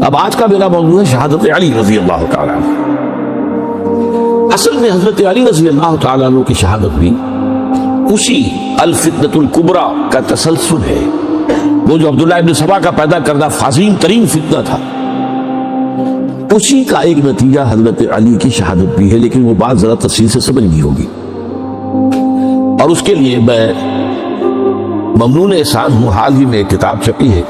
اب آج کا میرا موضوع ہے شہادت علی رضی اللہ تعالیٰ عنہ۔ اصل میں حضرت علی رضی اللہ تعالیٰ عنہ کی شہادت بھی اسی الفتنۃ الکبریٰ کا تسلسل ہے۔ وہ جو عبداللہ ابن سبا کا پیدا کردہ عظیم ترین فتنہ تھا، اسی کا ایک نتیجہ حضرت علی کی شہادت بھی ہے، لیکن وہ بات ذرا تفصیل سے سمجھنی ہوگی، اور اس کے لیے میں ممنون احسان ہوں۔ حال ہی میں ایک کتاب چھپی ہے،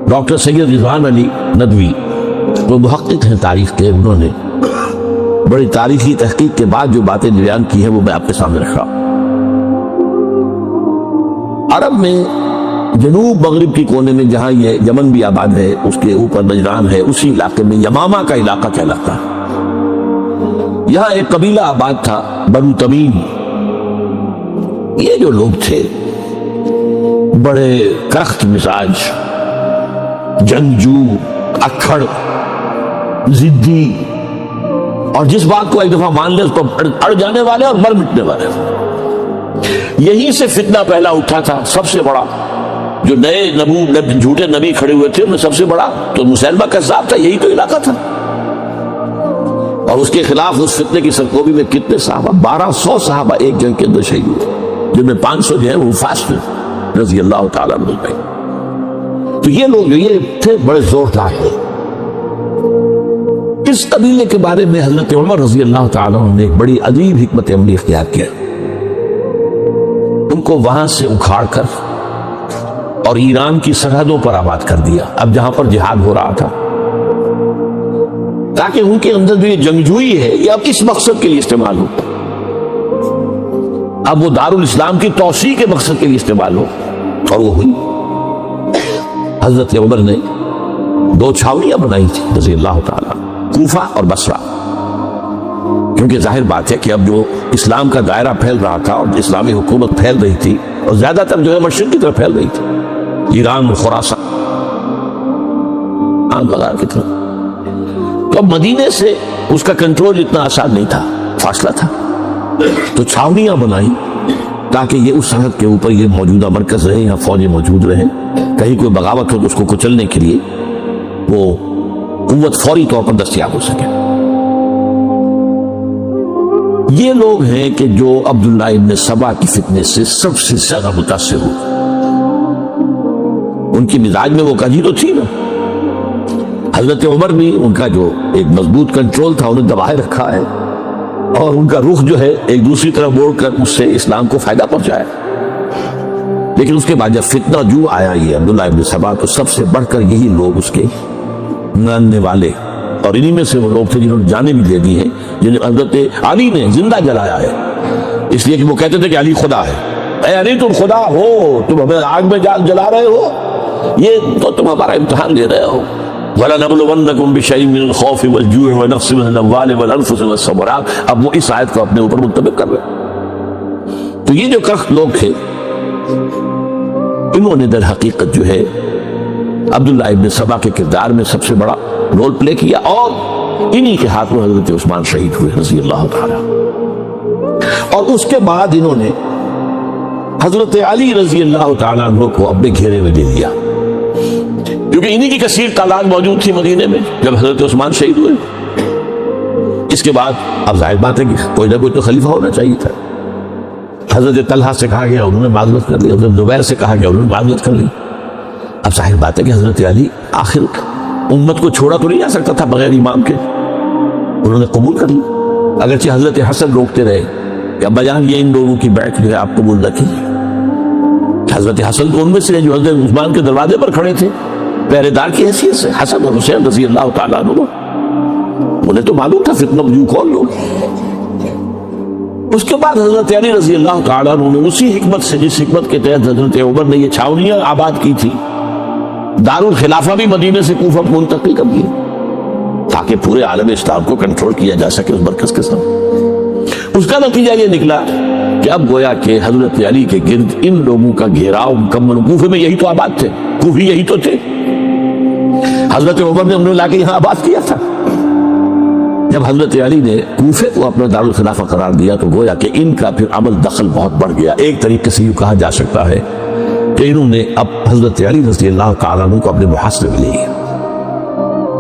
ڈاکٹر سید رضوان علی ندوی، وہ محقق ہیں تاریخ کے، انہوں نے بڑی تاریخی تحقیق کے بعد جو باتیں بیان کی ہیں وہ میں آپ کے سامنے رکھا۔ عرب میں جنوب مغرب کی کونے میں جہاں یہ یمن بھی آباد ہے، اس کے اوپر نجران ہے، اسی علاقے میں یمامہ کا علاقہ کہلاتا ہے۔ یہاں ایک قبیلہ آباد تھا، بنو تمیم۔ یہ جو لوگ تھے بڑے کرخت مزاج، جنگجو، اکھڑ، ضدی، اور جس بات کو ایک دفعہ مان لے اس پر اڑ جانے والے اور مر مٹنے والے۔ یہی سے فتنہ پہلا اٹھا تھا۔ سب سے بڑا جو نئے جھوٹے نبی کھڑے ہوئے تھے ان میں سب سے بڑا تو مسیلمہ کذاب تھا، یہی تو علاقہ تھا، اور اس کے خلاف اس فتنے کی سرکوبی میں کتنے صحابہ، 1200 صحابہ ایک جنگ کے اندر شہید ہوئے، جن میں 500 جو ہیں وہ فاسٹ رضی اللہ تعالیٰ عنہ پہ۔ تو یہ لوگ جو یہ تھے بڑے زوردار ہیں۔ اس قبیلے کے بارے میں حضرت عمر رضی اللہ تعالیٰ عنہ نے ایک بڑی عجیب حکمت عملی اختیار کیا۔ ان کو وہاں سے اکھاڑ کر اور ایران کی سرحدوں پر آباد کر دیا، اب جہاں پر جہاد ہو رہا تھا، تاکہ ان کے اندر جو یہ جنگجوئی ہے یہ اب اس مقصد کے لیے استعمال ہو، اب وہ دارالاسلام کی توسیع کے مقصد کے لیے استعمال ہو، اور وہ ہوئی۔ حضرت عمر نے 2 چھاؤنیاں بنائی تھی رضی اللہ تعالیٰ، کوفہ اور بصرہ، کیونکہ ظاہر بات ہے کہ اب جو اسلام کا دائرہ پھیل رہا تھا اور اسلامی حکومت پھیل رہی تھی، اور زیادہ تر جو ہے مشرق کی طرف پھیل رہی تھی، ایران اور خراسان وغیرہ کی طرف، تو اب مدینے سے اس کا کنٹرول اتنا آسان نہیں تھا، فاصلہ تھا، تو چھاؤنیاں بنائی تاکہ یہ اس سرحد کے اوپر یہ موجودہ مرکز رہے، یہاں فوجیں موجود رہیں، کہیں کوئی بغاوت ہو تو اس کو کچلنے کے لیے وہ قوت فوری طور پر دستیاب ہو سکے۔ یہ لوگ ہیں کہ جو عبداللہ ابن سبا کی فتنے سے سب سے زیادہ متاثر ہوئے۔ ان کی مزاج میں وہ کجی تو تھی نا، حضرت عمر بھی ان کا جو ایک مضبوط کنٹرول تھا انہیں دبائے رکھا ہے، اور ان کا رخ جو ہے ایک دوسری طرف موڑ کر اس سے اسلام کو فائدہ پہنچایا۔ لیکن اس کے بعد جب فتنہ جو آیا یہ عبداللہ ابن سبا، تو سب سے بڑھ کر یہی لوگ اس کے ماننے والے، اور انہی میں سے وہ لوگ تھے جنہوں نے جانیں بھی دے دی ہیں، جنہیں حضرت علی نے زندہ جلایا ہے، اس لیے کہ وہ کہتے تھے کہ علی خدا ہے۔ اے علی تم خدا ہو، تم ہمیں آگ میں جلا رہے ہو، یہ تو تم ہمارا امتحان لے رہے ہو۔ وَلَنَبْلُوَنَّكُمْ بِشَيْءٍ مِّنَ الْخَوْفِ وَالْجُوعِ وَنَقْصٍ مِّنَ الْأَمْوَالِ وَالْأَنفُسِ وَالثَّمَرَاتِ۔ اب وہ اس آیت کو اپنے اوپر منطبق کر رہے۔ تو یہ جو کرخت لوگ تھے، انہوں نے در حقیقت جو ہے عبداللہ ابن سبا کے کردار میں سب سے بڑا رول پلے کیا، اور انہی کے ہاتھ میں حضرت عثمان شہید ہوئے رضی اللہ تعالیٰ۔ اور اس کے بعد انہوں نے حضرت علی رضی اللہ تعالیٰ عنہ کو اپنے گھیرے میں لے لیا، کیونکہ انہی کی کثیر تعداد موجود تھی مدینے میں جب حضرت عثمان شہید ہوئے۔ اس کے بعد اب ظاہر بات ہے کہ کوئی نہ کوئی تو خلیفہ ہونا چاہیے تھا۔ حضرت طلحہ سے کہا گیا، انہوں نے معذرت کر لی، حضرت زبیر سے کہا گیا، انہوں نے معذرت کر لی۔ اب ظاہر بات ہے کہ حضرت علی آخر امت کو چھوڑا تو نہیں جا سکتا تھا بغیر امام کے، انہوں نے قبول کر لی، اگرچہ حضرت حسن روکتے رہے کہ ابا جان یہ ان لوگوں کی بیعت جو ہے آپ قبول نہ کیجیے۔ حضرت حسن تو ان میں سے جو حضرت عثمان کے دروازے پر کھڑے تھے پہرے دار کی حیثیت سے، حسن اور حسین رضی اللہ تعالیٰ عنہ، انہیں تو معلوم تھا فتنہ جو کون لوگ۔ اس کے بعد حضرت علی رضی اللہ تعالیٰ عنہ نے اسی حکمت سے، جس حکمت کے تحت حضرت عمر نے یہ چھاؤنیاں آباد کی تھی، دارالخلافہ بھی مدینے سے کوفہ منتقل کر دیا تاکہ پورے عالم اسلام کو کنٹرول کیا جا سکے اس مرکز کے ساتھ۔ اس کا نتیجہ یہ نکلا کہ اب گویا کہ حضرت علی کے گرد ان لوگوں کا گھیراؤ مکمل، کوفے میں یہی تو آباد تھے، کوفی یہی تو تھے، حضرت عمر نے انہیں لا کے یہاں آباد کیا تھا۔ جب حضرت علی نے کوفے کو اپنا دارالخلافہ قرار دیا تو گویا کہ ان کا پھر عمل دخل بہت بڑھ گیا۔ ایک طریقے سے یہ کہا جا سکتا ہے کہ انہوں نے اب حضرت علی رضی اللہ تعالیٰ عنہ کو اپنے محاصرے میں لے لیا۔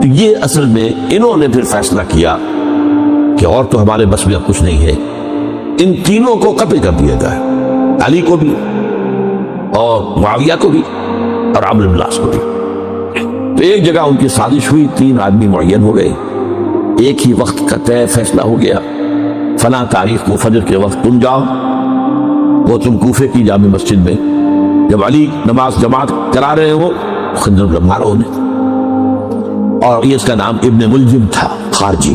تو یہ اصل میں انہوں نے پھر فیصلہ کیا کہ اور تو ہمارے بس میں اب کچھ نہیں ہے، ان تینوں کو قتل کر دیا جائے، علی کو بھی اور معاویہ کو بھی اور عمرو بن العاص کو بھی۔ تو ایک جگہ ان کی سازش ہوئی، 3 آدمی معین ہو گئے، ایک ہی وقت کا طے فیصلہ ہو گیا، فلاں تاریخ کو فجر کے وقت تم جاؤ، وہ تم کوفے کی جامع مسجد میں جب علی نماز جماعت کرا رہے ہو خنجر مارو انہیں۔ اور یہ اس کا نام ابن ملجم تھا، خارجی،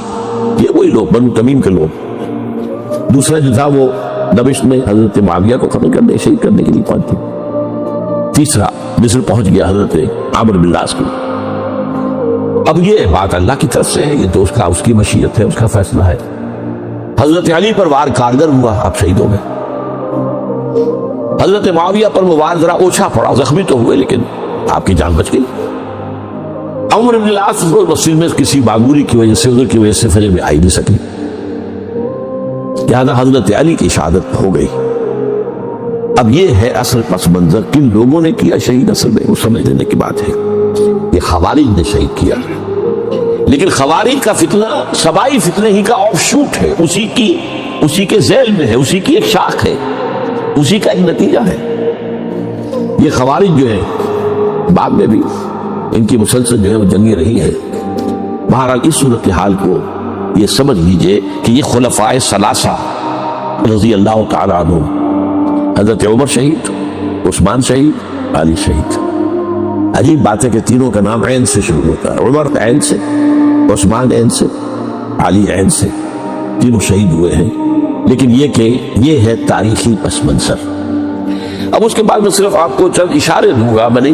یہ وہی لوگ بنو تمیم کے لوگ۔ دوسرا جو تھا وہ دمشق میں حضرت معاویہ کو قتل کرنے شہید کرنے کے لیے پہنچ گیا۔ تیسرا مصر پہنچ گیا حضرت عمرو بن العاص کو۔ اب یہ بات اللہ کی طرف سے ہے، یہ تو اس کی مشیت ہے، اس کا فیصلہ ہے۔ حضرت علی پر وار کارگر ہوا، آپ شہید ہو گئے۔ حضرت معاویہ پر وہ وار ذرا اوچھا پڑا، زخمی تو ہوئے لیکن آپ کی جان بچ گئی۔ عمرو بن العاص کو مسجد میں کسی معمولی کی وجہ سے، عذر کی وجہ سے فجر میں آئی نہیں سکی، لہذا حضرت علی کی شہادت ہو گئی۔ اب یہ ہے اصل پس منظر، کن لوگوں نے کیا شہید، اصل میں وہ سمجھ لینے کی بات ہے، یہ خوارج نے شہید کیا، لیکن خوارج کا فتنہ سبائی فتنے ہی کا آف شوٹ ہے، اسی کے ذیل میں ہے، اسی کی ایک شاخ ہے، اسی کا ایک نتیجہ ہے۔ یہ خوارج جو ہے بعد میں بھی ان کی مسلسل جو ہے وہ جنگیں رہی ہے۔ بہرحال اس صورتحال کو یہ سمجھ لیجئے کہ یہ خلفائے ثلاثہ رضی اللہ تعالی عنہ، حضرت عمر شہید، عثمان شہید، علی شہید۔ عجیب بات ہے کہ تینوں کا نام عین سے شروع ہوتا ہے، عمر عین سے، عثمان عین سے، علی عین سے، تینوں شہید ہوئے ہیں۔ لیکن یہ کہ یہ ہے تاریخی پس منظر۔ اب اس کے بعد میں صرف آپ کو چند اشارے دوں گا، میں نہیں